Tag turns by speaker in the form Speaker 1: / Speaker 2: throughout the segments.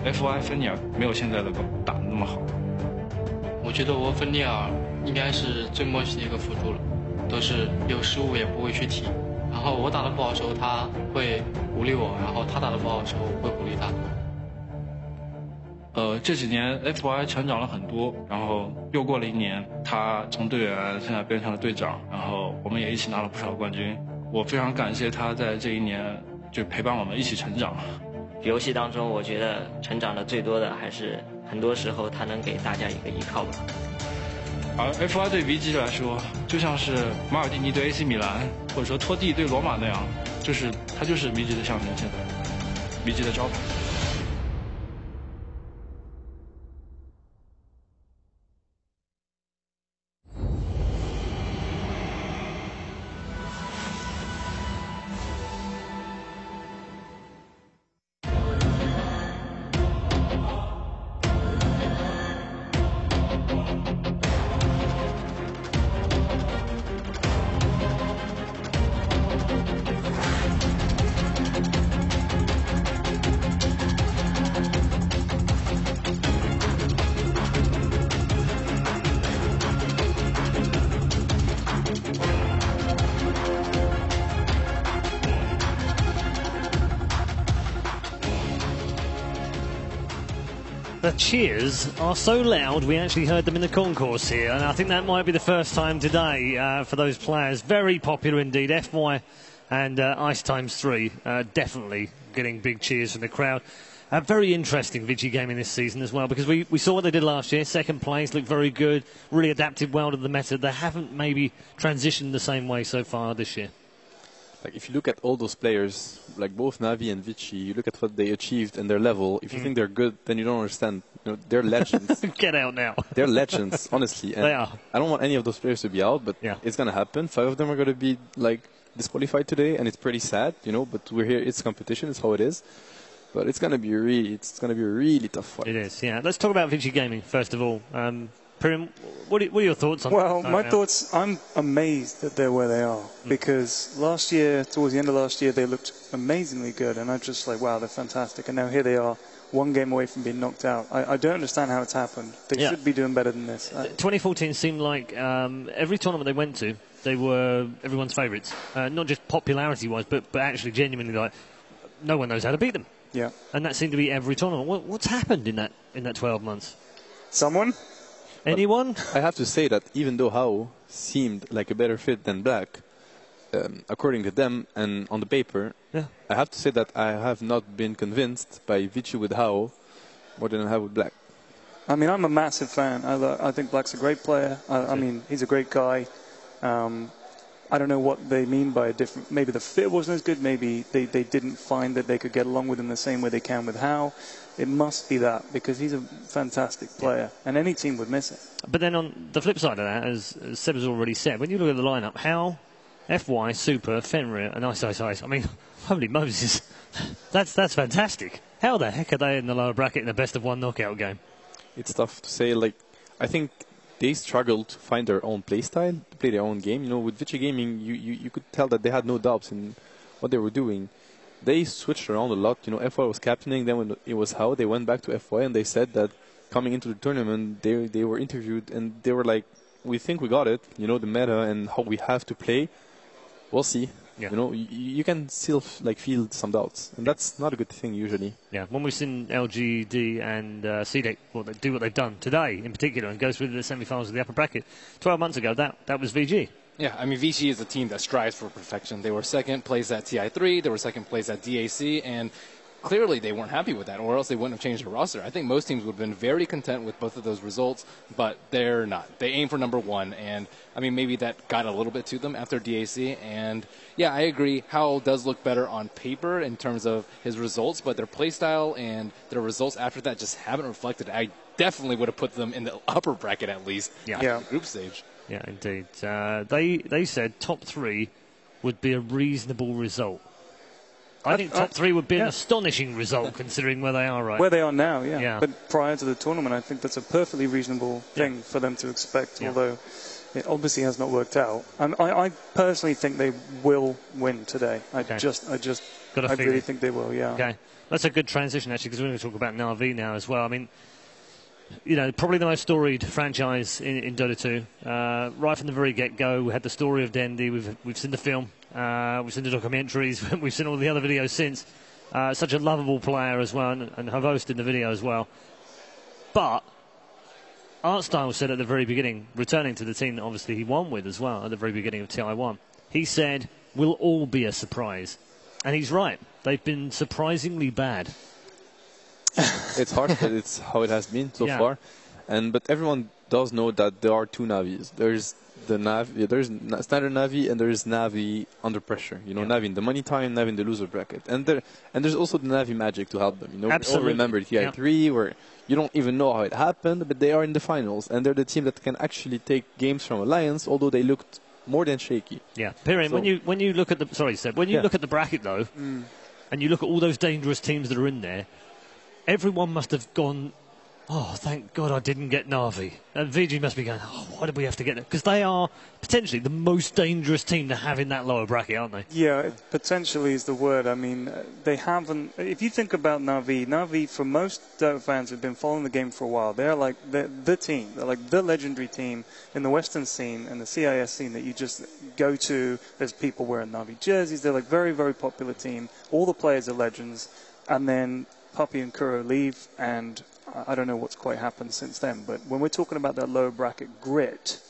Speaker 1: FY 芬尼尔没有现在的打得那么好。
Speaker 2: 我觉得我芬尼尔应该是最默契的一个辅助了，都是有失误也不会去提。然后我打得不好的时候，他会鼓励我；然后他打得不好的时候，我会鼓励他。
Speaker 1: 这几年 FY 成长了很多，然后又过了1年，他从队员现在变成了队长，然后我们也一起拿了不少冠军。我非常感谢他在这1年就陪伴我们一起成长。
Speaker 3: 游戏当中，我觉得成长的最多的还是很多时候他能给大家一个依靠吧。
Speaker 1: 而 FY 对 VG 来说，就像是马尔蒂尼对 AC 米兰，或者说托蒂对罗马那样，他就是 VG 的象征，现在 VG 的招牌。
Speaker 4: The cheers are so loud we actually heard them in the concourse here, and I think that might be the first time today for those players. Very popular indeed. FY and Ice Times 3 definitely getting big cheers from the crowd. Very interesting Vici gaming this season as well, because we saw what they did last year. Second place, looked very good, really adapted well to the meta. They haven't maybe transitioned the same way so far this year.
Speaker 5: Like, if you look at all those players, like both Navi and Vici, you look at what they achieved and their level. If you think they're good, then you don't understand. You know, they're legends.
Speaker 4: Get out now.
Speaker 5: They're legends, honestly. And
Speaker 4: they are.
Speaker 5: I don't want any of those players to be out, but it's going to happen. 5 of them are going to be, like, disqualified today, and it's pretty sad, you know, but we're here. It's competition. It's how it is. But it's going to be a really tough fight.
Speaker 4: It is, yeah. Let's talk about Vici gaming, first of all. Prim, what are your thoughts on
Speaker 6: Well, my thoughts, I'm amazed that they're where they are, because last year, towards the end of last year, they looked amazingly good, and I'm just like, wow, they're fantastic. And now here they are, 1 game away from being knocked out. I don't understand how it's happened. They should be doing better than this.
Speaker 4: 2014 seemed like every tournament they went to, they were everyone's favourites. Not just popularity-wise, but actually genuinely, like, no one knows how to beat them.
Speaker 6: Yeah.
Speaker 4: And that seemed to be every tournament. What's happened in that 12 months?
Speaker 6: Someone?
Speaker 4: Anyone?
Speaker 5: I have to say that even though Hao seemed like a better fit than Black, according to them and on the paper, I have to say that I have not been convinced by Vici with Hao more than I have with Black.
Speaker 6: I mean, I'm a massive fan. I think Black's a great player. I mean, he's a great guy. I don't know what they mean by a different... Maybe the fit wasn't as good. Maybe they didn't find that they could get along with him the same way they can with Hao. It must be that, because he's a fantastic player, and any team would miss it.
Speaker 4: But then on the flip side of that, as Seb has already said, when you look at the lineup, Hao, FY, Super, Fenrir, and Ice. I mean, holy Moses, that's fantastic. How the heck are they in the lower bracket in the best-of-1 knockout game?
Speaker 5: It's tough to say. Like, I think they struggled to find their own play style, to play their own game. You know, with Vici Gaming, you could tell that they had no doubts in what they were doing. They switched around a lot. You know, FY was captaining. Then when it was Hao, they went back to FY, and they said that coming into the tournament, they were interviewed, and they were like, we think we got it. You know, the meta and how we have to play. We'll see. Yeah. You know, you can still feel some doubts, and that's not a good thing usually.
Speaker 4: Yeah, when we've seen LGD and CDEC do what they've done today in particular and go through the semi-finals of the upper bracket, 12 months ago that was VG.
Speaker 7: Yeah, I mean, Vici is a team that strives for perfection. They were second place at TI3, they were second place at DAC, and clearly they weren't happy with that, or else they wouldn't have changed their roster. I think most teams would have been very content with both of those results, but they're not. They aim for #1, and, I mean, maybe that got a little bit to them after DAC, and, yeah, I agree. Hao does look better on paper in terms of his results, but their playstyle and their results after that just haven't reflected. I definitely would have put them in the upper bracket at least, after the group stage.
Speaker 4: Yeah, indeed. They said top 3 would be a reasonable result. I think top 3 would be an astonishing result considering where they are right.
Speaker 6: Where they are now, yeah. But prior to the tournament, I think that's a perfectly reasonable thing for them to expect, although it obviously has not worked out. I personally think they will win today. I just
Speaker 4: Got a
Speaker 6: I
Speaker 4: feeling.
Speaker 6: really think they will, yeah.
Speaker 4: Okay. That's a good transition, actually, because we're going to talk about Na'Vi now as well. I mean, you know, probably the most storied franchise in Dota 2. Right from the very get-go, we had the story of Dendi. We've seen the film. We've seen the documentaries. We've seen all the other videos since. Such a lovable player as well, and her host in the video as well. But Artstyle said at the very beginning, returning to the team that obviously he won with as well at the very beginning of TI1, he said, we'll all be a surprise. And he's right. They've been surprisingly bad.
Speaker 5: It's harsh, but it's how it has been so far. But everyone does know that there are two Navis. There's the Navi, there's standard Navi, and there's Navi under pressure. You know, Navi in the money time, Navi in the loser bracket, and there's also the Navi magic to help them. You know,
Speaker 4: Absolutely.
Speaker 5: we all remember TI3 where you don't even know how it happened, but they are in the finals, and they're the team that can actually take games from Alliance, although they looked more than shaky.
Speaker 4: Yeah, Pirin, so, when you look at the Seb, when you look at the bracket though, and you look at all those dangerous teams that are in there, everyone must have gone, oh, thank God I didn't get Na'Vi. And VG must be going, oh, why did we have to get them? Because they are potentially the most dangerous team to have in that lower bracket, aren't they?
Speaker 6: Yeah, potentially is the word. I mean, they haven't... If you think about Na'Vi, for most Dota fans who've been following the game for a while, they're like the team. They're like the legendary team in the Western scene and the CIS scene that you just go to. There's people wearing Na'Vi jerseys. They're like very, very popular team. All the players are legends. And then Puppy and Kuro leave, and I don't know what's quite happened since then. But when we're talking about that lower bracket grit,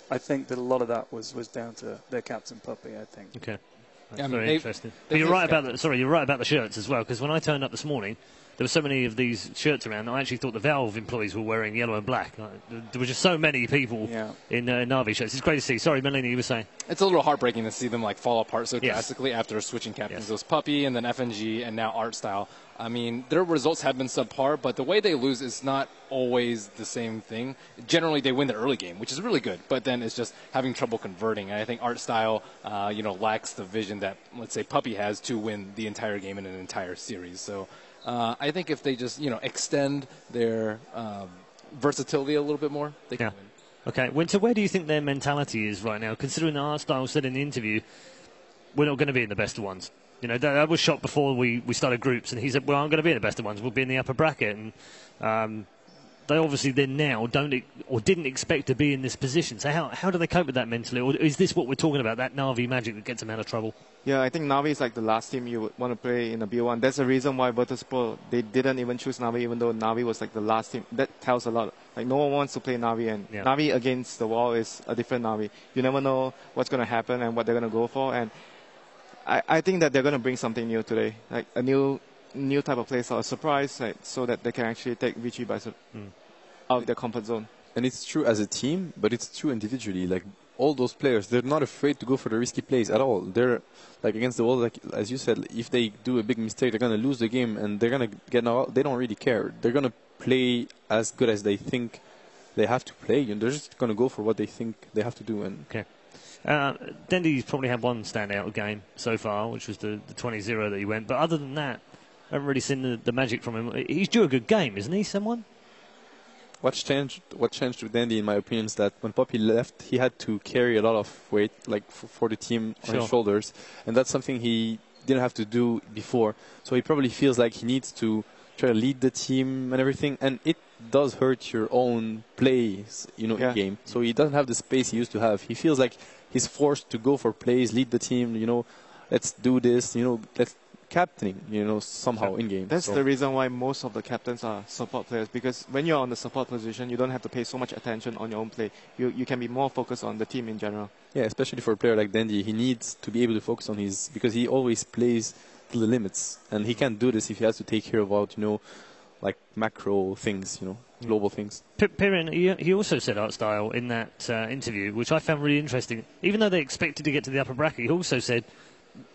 Speaker 6: I think that a lot of that was down to their captain Puppy, I think.
Speaker 4: Okay. That's very interesting. But you're right about you're right about the shirts as well, because when I turned up this morning, there were so many of these shirts around. I actually thought the Valve employees were wearing yellow and black. There were just so many people in Na'Vi shirts. It's great to see. Sorry, Melina, you were saying?
Speaker 7: It's a little heartbreaking to see them like fall apart so drastically after switching captains. It was Puppy and then FNG and now Artstyle. I mean, their results have been subpar, but the way they lose is not always the same thing. Generally, they win the early game, which is really good, but then it's just having trouble converting. And I think Artstyle, lacks the vision that, let's say, Puppy has to win the entire game in an entire series. So I think if they just, extend their versatility a little bit more, they can win.
Speaker 4: Okay, Winter, where do you think their mentality is right now, considering that Artstyle said in the interview, we're not going to be in the best of ones? You know, that was shot before we started groups, and he said, well, I'm going to be in the best of ones. We'll be in the upper bracket. And they obviously then now didn't expect to be in this position. So how do they cope with that mentally? Or is this what we're talking about, that Na'Vi magic that gets them out of trouble?
Speaker 8: Yeah, I think Na'Vi is like the last team you would want to play in a B1. That's the reason why Virtus.pro, they didn't even choose Na'Vi, even though Na'Vi was like the last team. That tells a lot. Like, no one wants to play Na'Vi, and Na'Vi against the wall is a different Na'Vi. You never know what's going to happen and what they're going to go for. And I think that they're going to bring something new today, like a new type of play style, a surprise, so that they can actually take Vichy by out of their comfort zone.
Speaker 5: And it's true as a team, but it's true individually. Like, all those players, they're not afraid to go for the risky plays at all. They're like against the wall, like as you said, if they do a big mistake, they're going to lose the game, and they're going to get out. They don't really care. They're going to play as good as they think they have to play, and they're just going to go for what they think they have to do. And
Speaker 4: okay. Dendy's probably had one standout game so far, which was the 20-0 that he went. But other than that, I haven't really seen the magic from him. He's due a good game, isn't he, someone?
Speaker 5: What changed with Dandy, in my opinion, is that when Poppy left, he had to carry a lot of weight, like for the team on his shoulders, and that's something he didn't have to do before. So he probably feels like he needs to try to lead the team and everything, and it does hurt your own plays, in game. So he doesn't have the space he used to have. He feels like he's forced to go for plays, lead the team. Let's do this. Let's captaining, somehow in game.
Speaker 8: That's the reason why most of the captains are support players, because when you're on the support position, you don't have to pay so much attention on your own play. You can be more focused on the team in general.
Speaker 5: Yeah, especially for a player like Dandy, he needs to be able to focus on because he always plays to the limits, and he can't do this if he has to take care about, like macro things, global things.
Speaker 4: Pirin, he also said Artstyle in that interview, which I found really interesting. Even though they expected to get to the upper bracket, he also said,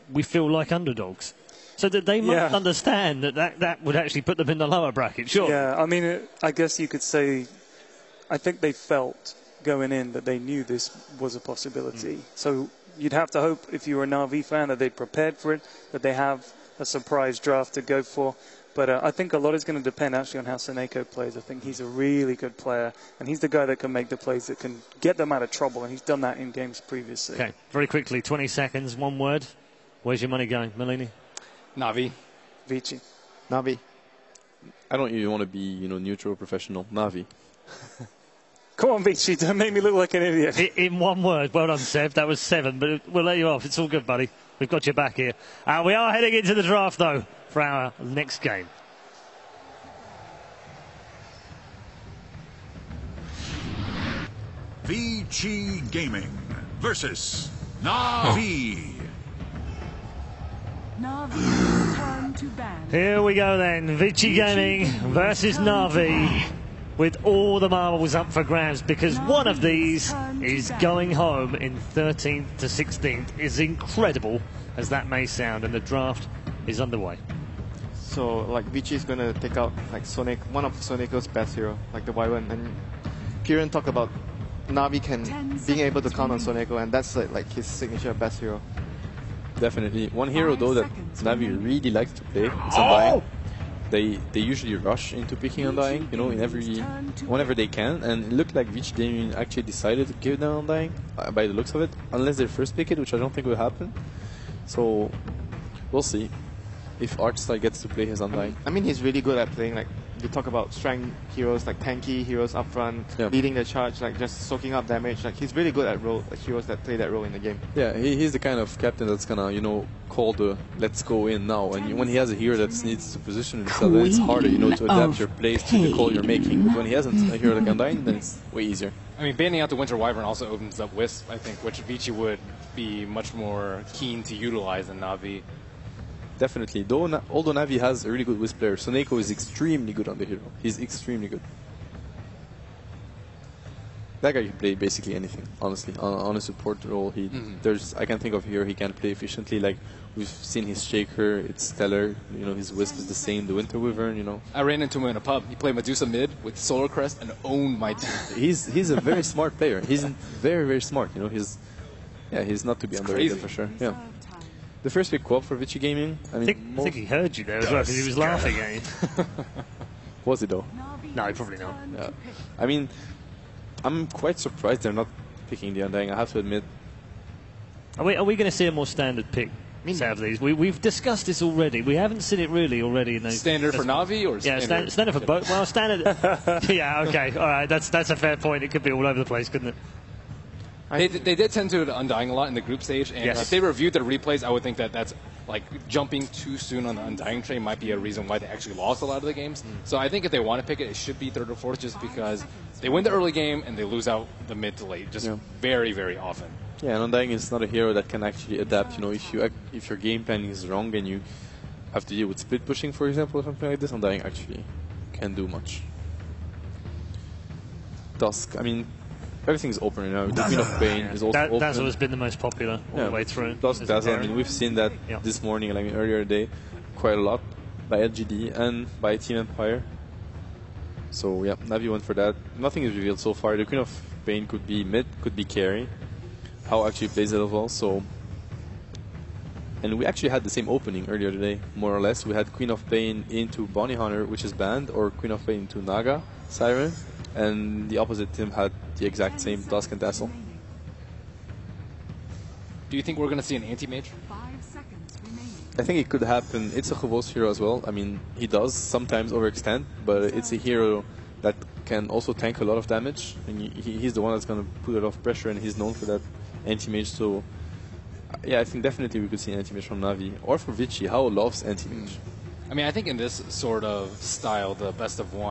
Speaker 4: we feel like underdogs. So that they must understand that would actually put them in the lower bracket, sure.
Speaker 6: Yeah, I mean, I guess you could say, I think they felt going in that they knew this was a possibility. So you'd have to hope, if you were a Na'Vi fan, that they prepared for it, that they have a surprise draft to go for. But I think a lot is going to depend actually on how Seneko plays. I think he's a really good player, and he's the guy that can make the plays that can get them out of trouble, and he's done that in games previously.
Speaker 4: Okay, very quickly, 20 seconds, one word. Where's your money going, Melini?
Speaker 7: Navi.
Speaker 6: Vici.
Speaker 8: Navi.
Speaker 5: I don't even want to be, neutral professional. Navi.
Speaker 6: Come on, Vici, don't make me look like an idiot.
Speaker 4: In one word, well done, Seb. That was 7, but we'll let you off. It's all good, buddy. We've got your back here. We are heading into the draft, though, for our next game.
Speaker 9: Vici Gaming versus Navi.
Speaker 10: Navi, turn to ban.
Speaker 4: Here we go then. Vici Gaming versus Navi, with all the marbles up for grabs, because one of these is going home in 13th to 16th. Is incredible as that may sound, and the draft is underway.
Speaker 8: So like Vici is gonna take out like Sonic, one of Sonico's best hero, like the Wyvern, and Kieran talked about Navi being able to count on Sonico, and that's like his signature best hero.
Speaker 5: Definitely. One hero though that Navi really likes to play is Undying. They usually rush into picking Undying, whenever they can, and it looked like Vici Gaming actually decided to give them Undying by the looks of it, unless they first pick it, which I don't think will happen. So we'll see if Artstyle gets to play his Undying.
Speaker 8: I mean, he's really good at playing, like, you talk about strength heroes, like tanky heroes up front, leading the charge, like just soaking up damage. Like, he's really good at heroes that play that role in the game.
Speaker 5: Yeah, he's the kind of captain that's gonna, call the let's go in now. And when he has a hero that needs to position himself, then it's harder, to adapt your plays to the call you're making. But when he hasn't a hero like Undying, then it's way easier.
Speaker 7: I mean, banning out the Winter Wyvern also opens up Wisp, I think, which Vici would be much more keen to utilize than Navi.
Speaker 5: Definitely. Although Navi has a really good Wisp player, Soneko is extremely good on the hero. He's extremely good. That guy can play basically anything, honestly. On a support role, I can think of a hero he can play efficiently. Like, we've seen his Shaker, it's stellar. His Wisp is the same, the Winter Wyvern,
Speaker 7: I ran into him in a pub. He played Medusa mid with Solar Crest and owned my team.
Speaker 5: He's a very smart player. He's very, very smart. He's not to be underrated for sure. Yeah. The first big co-op for Vici Gaming. I
Speaker 4: think he heard you there as well, because he was laughing at you.
Speaker 5: Was he though?
Speaker 4: No, probably not.
Speaker 5: Yeah. I mean, I'm quite surprised they're not picking the Undying, I have to admit.
Speaker 4: Are we going to see a more standard pick out of these? We've discussed this already. We haven't seen it really already. In those
Speaker 7: standard for Navi or standard?
Speaker 4: Standard for both. Well, standard. Yeah, okay, all right. That's a fair point. It could be all over the place, couldn't it?
Speaker 7: They did tend to Undying a lot in the group stage, and if they reviewed the replays, I would think that's like jumping too soon on the Undying train might be a reason why they actually lost a lot of the games. So I think if they want to pick it, it should be third or fourth, just because they win the early game and they lose out the mid to late, just very, very often.
Speaker 5: Yeah, and Undying is not a hero that can actually adapt. If your game planning is wrong and you have to deal with split pushing, for example, or something like this, Undying actually can do much. Dusk, I mean, everything's open now. The Queen of Pain is also open.
Speaker 4: That's always been the most popular all the way through.
Speaker 5: Plus Dazzle, I mean, we've seen that this morning, earlier today, quite a lot by LGD and by Team Empire. So yeah, Navi went for that. Nothing is revealed so far. The Queen of Pain could be mid, could be carry. How actually plays it as well. So, and we actually had the same opening earlier today, more or less. We had Queen of Pain into Bounty Hunter, which is banned, or Queen of Pain into Naga Siren, and the opposite team had the exact same Dusk and Tassel.
Speaker 7: Do you think we're going to see an anti-mage?
Speaker 5: I think it could happen. It's a Chuvos hero as well. I mean, he does sometimes overextend, but it's a hero that can also tank a lot of damage. And he's the one that's going to put a lot of pressure, and he's known for that anti-mage. So, yeah, I think definitely we could see an anti-mage from Navi. Or for Vici. How loves anti-mage?
Speaker 7: I mean, I think in this sort of style, the best of one